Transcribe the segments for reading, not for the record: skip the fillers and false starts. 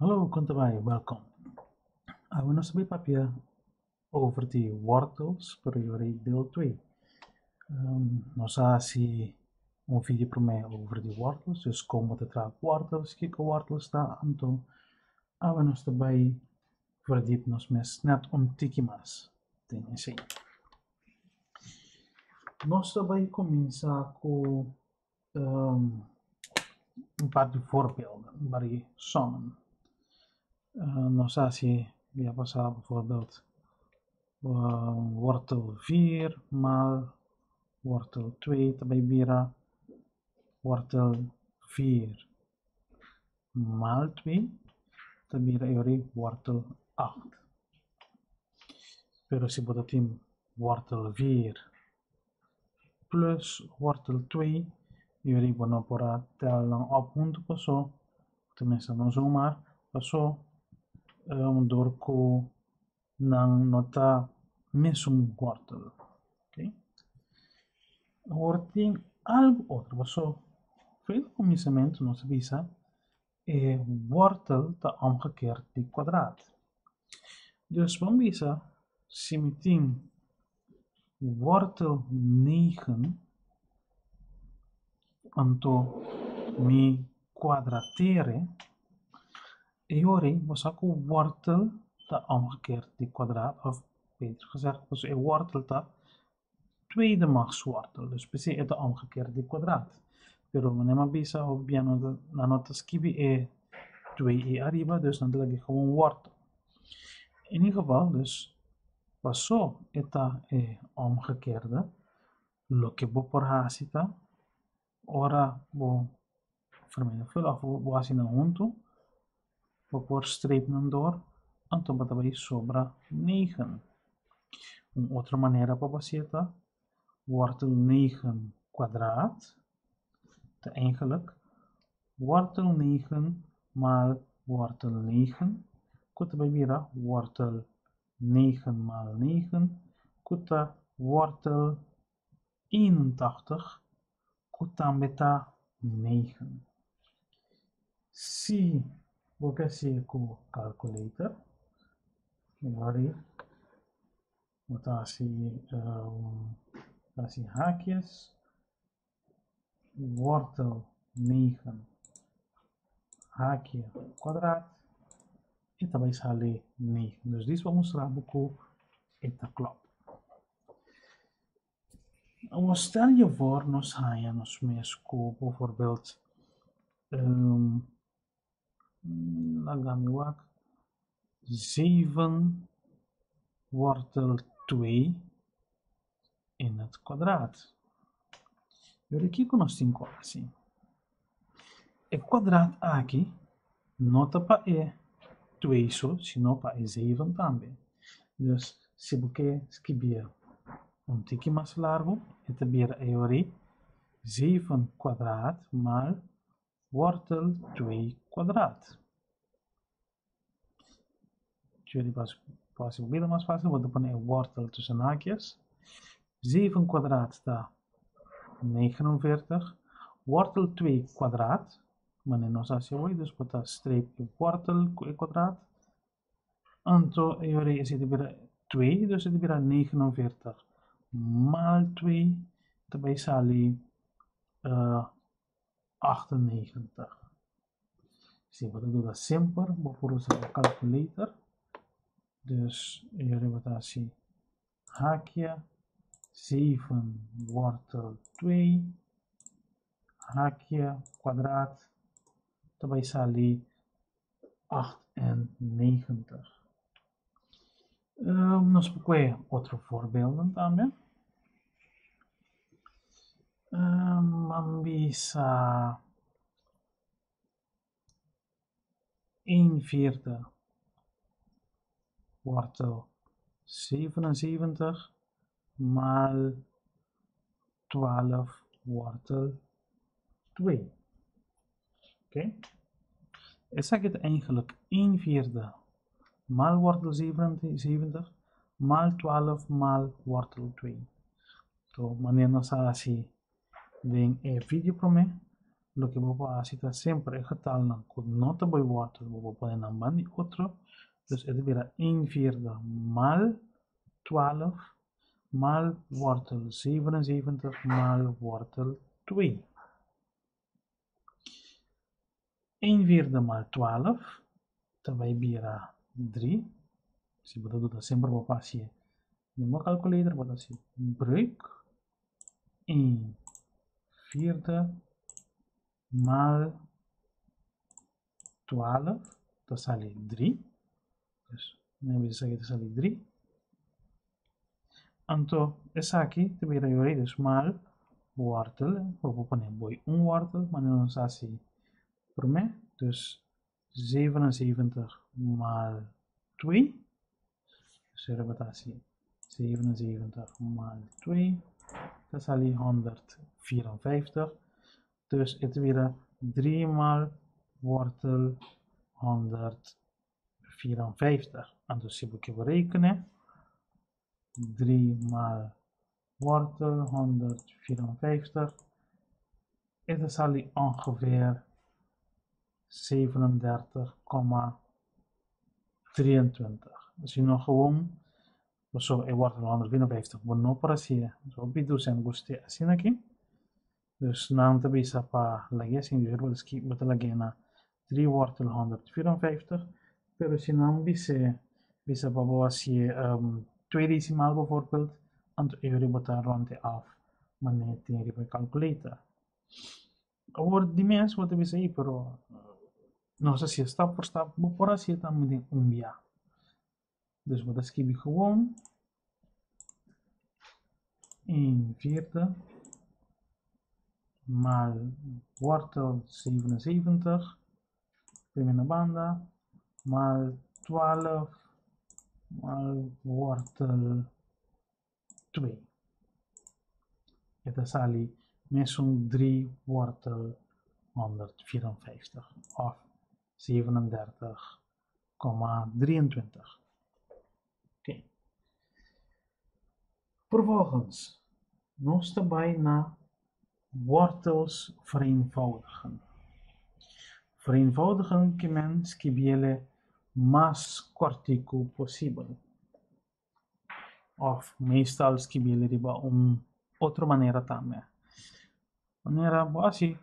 Hallo, komt erbij, welkom. We nog een papje over die wortels, periode deel 2. Nós assim vídeo para mim over die wortels, dus como te traag wortels, que wortels está, então, we nog erbij verdiep nos mes net tikkie mas, tem assim. Nós erbij começar com paar de voorbeelden, bij sommen. Nós assim, via passar bijvoorbeeld wortel 4 maal wortel 2 erbij bira, wortel 4 maal 2 erbij bira wortel 8. Pero si botatim wortel 4 plus wortel 2, jullie worden para tel lang op punto paso, tenminste dan zomaar paso, door ko nang nota mesum wortel. Okay? Worting algo outro paso, veel cominciamento nos visa wortel te omgekeerd die kwadraat. Dus we visa simitin wortel 9 anto mi quadratere e ora was ook wortel te omgekeerd die kwadraat, of beter gezegd was een wortel te tweede machtswortel, dus precies de omgekeerde die kwadraat. Pero wanneer bisa of bien na nota skibi 2e arriba, dus dan leg ik gewoon wortel. In ieder geval, dus paso eta omgekeerde, lo que bo por hasita, ora bo vermenigvuldigen of bo asina junto, bo por strepen door, anto batabai sobra 9. Een andere manier pa basita, wortel 9 kwadraat, te eigenlijk wortel 9 maal wortel 9, kuta bibira wortel 9 maal 9, kuta wortel 81, kuta beta 9. Si we zien com calculator, sorry, assim haakjes, wortel 9 haakje kwadraat, e também sale 9. Dus dit vamos mostrar com esta klop. Stel je voor, nos gaan nos mesco, bijvoorbeeld, lagamiwak 7 wortel 2 in het kwadraat. Jullie kijken nos 5 assim. E kwadraat aqui, nota para e 2 só, sino para e 7 também. Dus, se você escrever tique mais largo, e também é ori 7 kwadraat maal wortel 2 kwadraat. Jullie pas een beetje mais fácil, want dan een wortel tussen haakjes. 7 kwadraat está 49. Wortel 2 kwadraat, maar in ons als je hoort, dus wat dat streep wortel kwadraat. Anto, jullie is het weer 2, dus het weer 49 maal 2, daarbij zal je 98. Zie, wat doe dat simpel, bijvoorbeeld een calculator. Dus jullie wat dat zien, haakje 7 wortel 2 haakje kwadraat, daarbij zal je 98. Nos porque outro voorbeelden também. Bisa 1/4 wortel 77 maal 12 wortel 2. Oké? Ik zeg het eigenlijk 1/4 maal wortel 77 maal 12 maal wortel 2. So, wanneer nós assim vem video para mim, lo que vou fazer sempre é getal não, com nota by wortel, vou pôr na banda outro, dus het vira 1/4 mal 12 mal wortel 77 mal wortel 2. 1/4 mal 12, dan vai virar 3. Se você doet dat sempre vou passar de mijn calculator, vou assim, break 1/4 mal 12, dat zal 3. Dus dan hebben we zeggen dat zal 3. Então, essa aqui também é dus mal wortel, vou pôr boi wortel, maar não sei se por mim, dus 77 mal 2. Dus we hebben dat 77 mal 2, dat zal 154. Dus het weer 3 mal wortel 154. En dus heb ik berekenen. 3 mal wortel 154. En dat zal ongeveer 37,23. Dus je nog gewoon, zo een wortel 154, maar nog para sia. Zo bidu sen guste assim aqui. Dus naam te bisa pa lagi assim, dus we skip beter lagi na 3 wortel 154. Pero si naam bisa pa bawa si 2 decimaal bijvoorbeeld, en dan euro beter rond af, maar net in je calculator. Wordt die mens wat we zeggen, pero não sei se stap voor stap, maar por assim também umbia. Dus wat schrijf ik gewoon 1/4 mal wortel 77, primera banda, mal 12 mal wortel 2. Het zal met zo'n 3 wortel 154 of 37,23. Oké. Vervolgens, nog erbij naar wortels vereenvoudigen. Vereenvoudigen que men scribele mais cortico possível. Of meestal scribele riba outra maneira também. Maneira assim,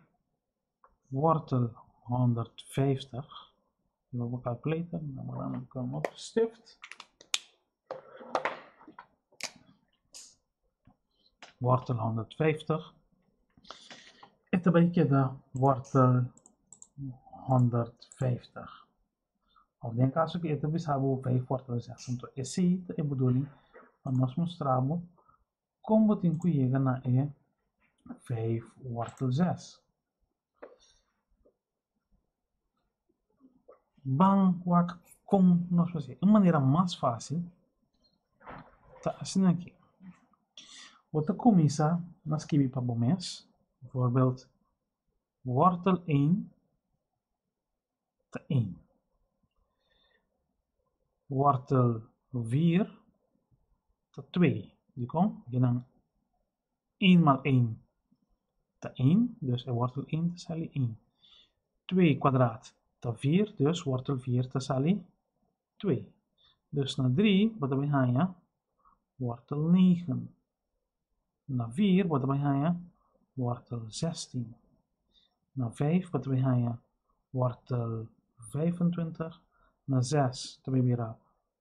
wortel 150. Ik wil mijn calculator, dan kan op de stift. Wortel 150. En daarbij keda wortel 150. Of denk als ik het bis hebben 5 wortels zeggen. Então, esse é a bedoeling van nós mostrarmos como tem que chegar na 5 wortel 6. Bang wak com nós fazer. Uma maneira mais fácil tá assim aqui. Wat começa na escrever para o mês. Bijvoorbeeld wortel 1 te 1. Wortel 4 te 2. Die komt. Dan 1 maal 1 te 1. Dus wortel 1 te zal 1. 2 kwadraat te 4. Dus wortel 4 te zal 2. Dus na 3 wat we gaan wortel 9. Na 4 wat we gaan wortel 16. Na 5 wat we gaan wortel 25. Na 6 te weer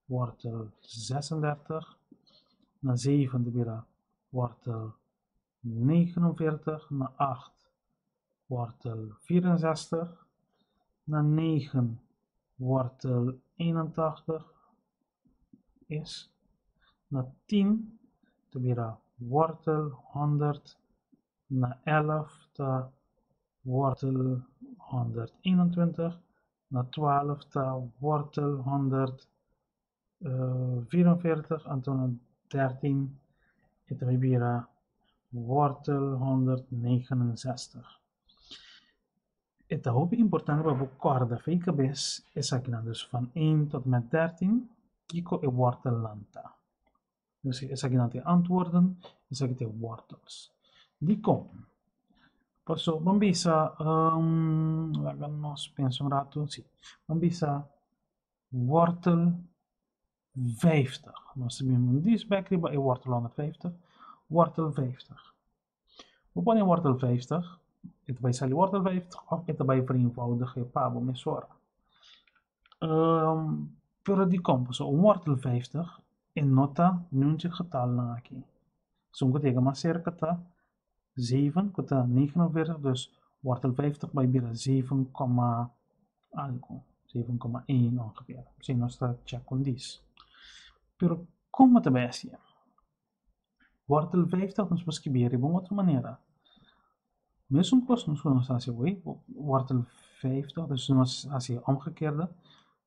wortel 36. Na 7 te weer wortel 49. Na 8 wortel 64. Na 9 wortel 81 is. Na 10 te weer wortel 100. Na 11 te wortel 121. Na 12 te wortel 144. En toen na 13 te weer wortel 169. Het is ook important dat we corda fica bes is aqui dus van 1 tot met 13 kiko e wortel lanta. Dus is aqui de antwoorden, is aqui de wortels. Die komen. Posso, non bisa, nós pensa um rato, sim. Não bisa wortel 50. Nós sabemos disso, é wortel 150, wortel 50. We ponen wortel 50, het bij sali wortel 50 of het bij vereenvoudige pabo mesora. Pero di compo, so wortel 50 en nota nuntje getal na aqui. So we tegen maar circa 7, kota 49, dus wortel 50 bij bira 7, algo, 7,1 ongeveer. Misschien nog staat check com this. Pero como te ves? Wortel 50 nos vamos escrever de uma outra maneira. Mesmo que nós vamos assim, wortel 50, dus nós assim omgekeerde,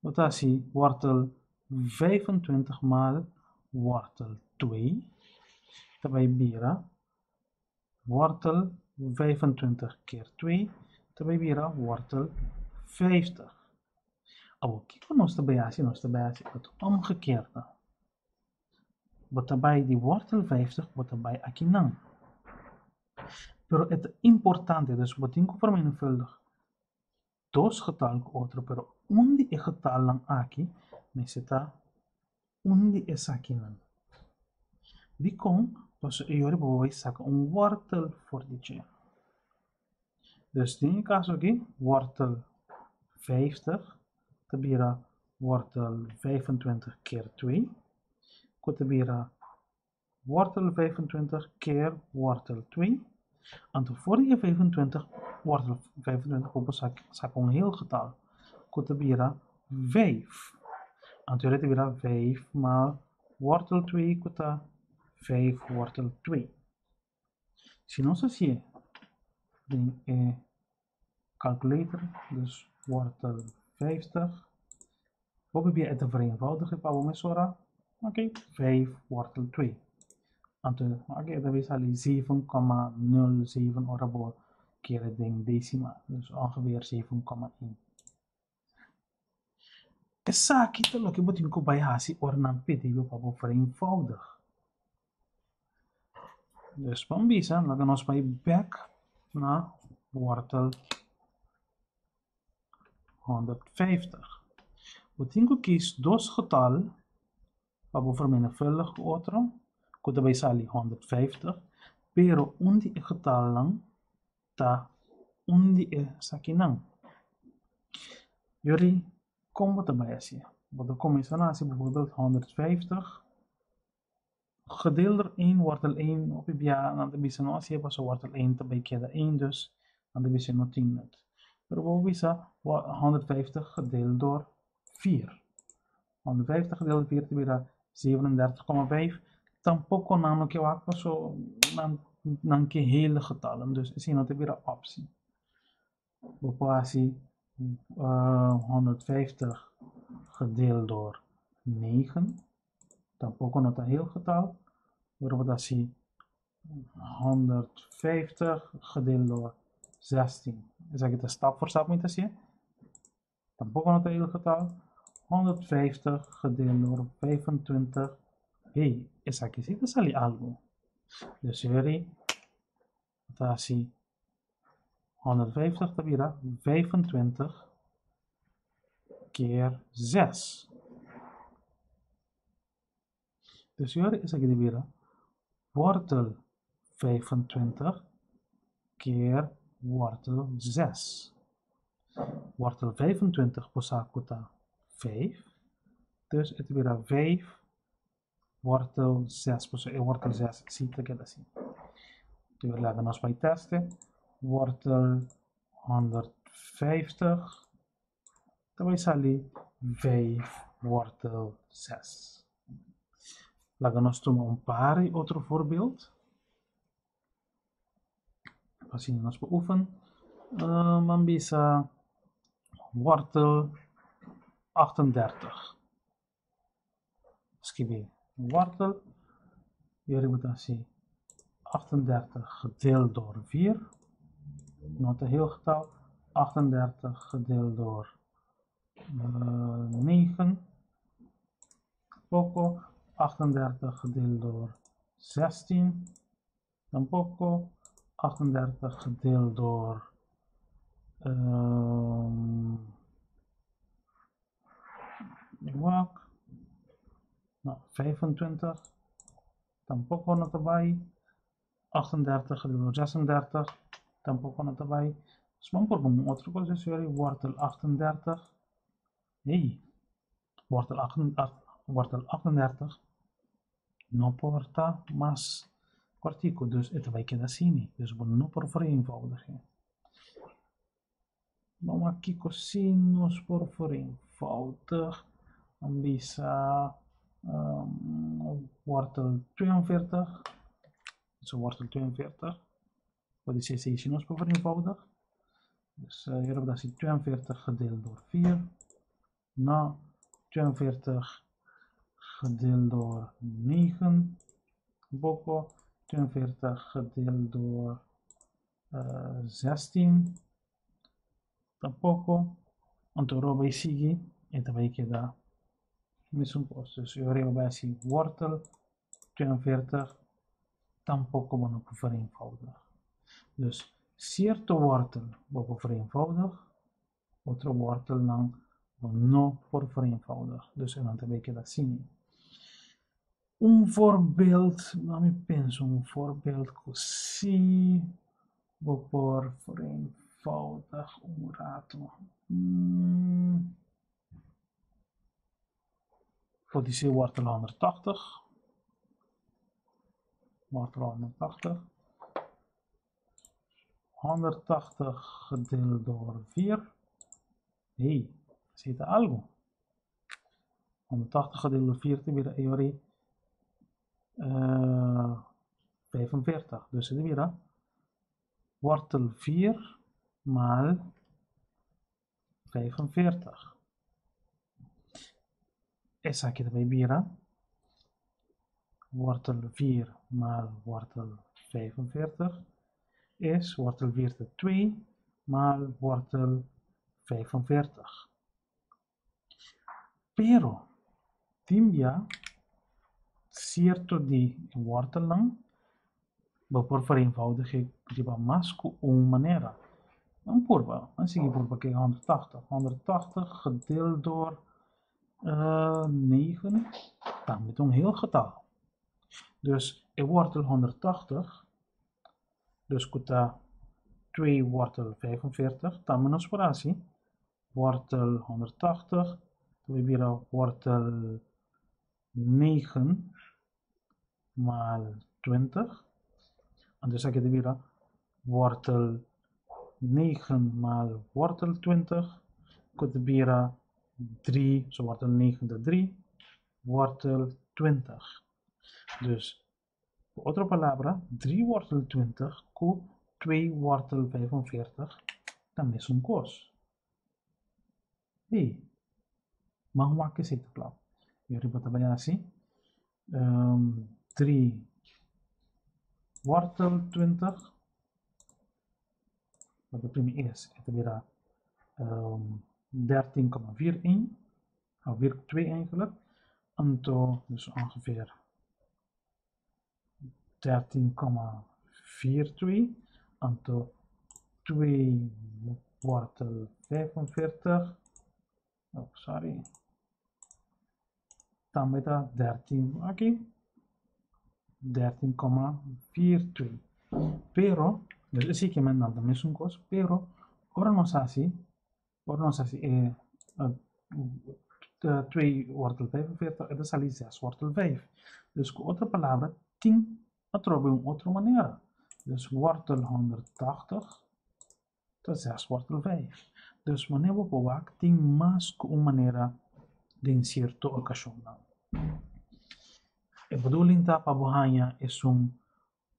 wat assim wortel 25 maal wortel 2, daarbij bira wortel 25 keer 2, daarbij bira wortel 50. O que nós daarbij assim, het omgekeerde. Wat daarbij die wortel 50, wat daarbij aqui não. Pero het importante, dus wat tenho vermenigvuldig dos getal com outro, pero onde é getal lang aqui, mas está onde é aqui não. Die kom, dus eu vou sacar wortel voor dit. Dus in caso aqui, wortel 50, tabira wortel 25 keer 2, tabira wortel 25 keer wortel 2, en voor die 25 wortel 25 op sac een heel getal. Tabira 5. En toen tabira 5 maal wortel 2 kota 5 wortel 2. Se nós assim de calculator, dus wortel 50, wat probeer je te vereenvoudigen, para o mesora, oké, 5 wortel 2. En toen, oké, dat is al 7,07 orabo keer het ding decimaal, dus ongeveer 7,1. Essa aqui tá que botin ko bayasi or nan pedido para vereenvoudig. Dus van bisa, dan gaan we bij back naar wortel 150. We tenho que kies dos getal para vermenigvuldig outro, que daarbij sali 150, pero onde é getal lang ta onde é sakinang. Jullie komen erbij zien. Wat de combinatie bijvoorbeeld 150 gedeeld door 1 wortel 1 op je bia, dan de bisa no así was wortel 1 te queda 1 dus, dan de bisa no 10 net. Pero we bisa 150 gedeeld door 4. 150 gedeeld door 4 te bira 37,5. Tampoco nano que wako so nan ke hele getallen, dus is hier te bira optie. We passie 150 gedeeld door 9. Tampoco not een heel getal. Waarop dat zie 150 gedeeld door 16. Is dat het stap voor stap moet zien? Tampoco not een heel getal. 150 gedeeld door 25. Hey, is dat het is al algo. Dus jullie, dat zie 150 dat weer 25 keer 6. Dus hier is het weer wortel 25 keer wortel 6. Wortel 25 posakota 5. Dus het weer 5 wortel 6. Wortel 6 ziet ik dat zien. Dus we leggen ons bij testen. Wortel 150. Daarbij sali 5 wortel 6. Laten we een paar otro voorbeeld. Als je ons beoefent, dan bisa wortel 38. Schrijf wortel, hier moet je zien 38 gedeeld door 4. Not een heel getal. 38 gedeeld door 9. Poco. 38 gedeeld door 16. Tampoco. 38 gedeeld door igual, nou, 25, tampoco no erbij, 38 gedeeld door 36, tampoco no erbij. Dus vamos por como outra coisa, senhor, wortel 38, hey, wortel 38, não porta mais quartico, dus het vai quedar assim, dus vamos não por vereenvoudigen. Vamos aqui cosinus por vereenvoudig, dan bisa wortel 42, dus wortel 42, pode ser 6 sinus por vereenvoudig. Dus hier hebben we dat 42 gedeeld door 4, na 42 gedeeld door 9, boko 42 gedeeld door 16, tampoco, antoro vai seguir, e vai quedar mesmo posto. Dus eu vai assim, wortel 42, tampoco vou por vereenvoudig. Dus certo wortel vou por vereenvoudig, outro wortel não por vereenvoudig. Dus en dan também queda assim. Voorbeeld, nou ik penso, voorbeeld così, vou por vereenvoudig rato. Pode ser wortel 180. Wortel 180. 180 gedeeld door 4. Hey, zit er algo. 180 gedeeld door 4 te weer Eori 45. Dus het weer wortel 4 maal 45. Essa aqui também vira wortel 4 maal wortel 45 is wortel 4 2 maal wortel 45. Pero, timbia certo di wortel lang, por vereenvoudiging die mas com uma maneira. Dan porba, dan zie je porba que 180. 180 gedeeld door 9, dan met een heel getal. Dus een wortel 180, dus kuta 2 wortel 45, dan met een sparatie. Wortel 180, we weer wortel 9 maal 20. En dus zeg je weer wortel 9 maal wortel 20. Kunt weer 3, zo wortel 9 de 3, wortel 20. Dus, voor andere palabra, 3 wortel 20 ku 2 wortel 45, dan is een koos. Hey, mag maken zitten klap. Jullie moeten bij asi 3 wortel 20. Wat de prima is, het weer 13,41, of weer 2 eigenlijk, en dus ongeveer 13,42, en 2 wortel 45, oh sorry, dan met 13, oké, 13,42, pero, dus is ik met nada mesmo coisa, pero, ora nos assim, 2 wortel 45 e dan 6 wortel 5. Dus com outra palavra, tem atrobe uma outra maneira. Dus wortel 180 tot 6 wortel 5. Dus wanneer we bewaken, tem mais com uma maneira de inserto ocasional. A bedoeling da pabuhanha é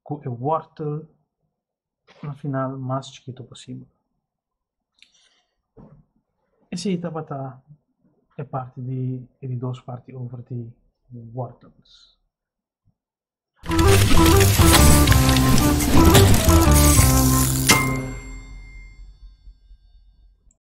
com o wortel no final mais chiquito possível. Essa etapa é parte de duas partes over de wortels.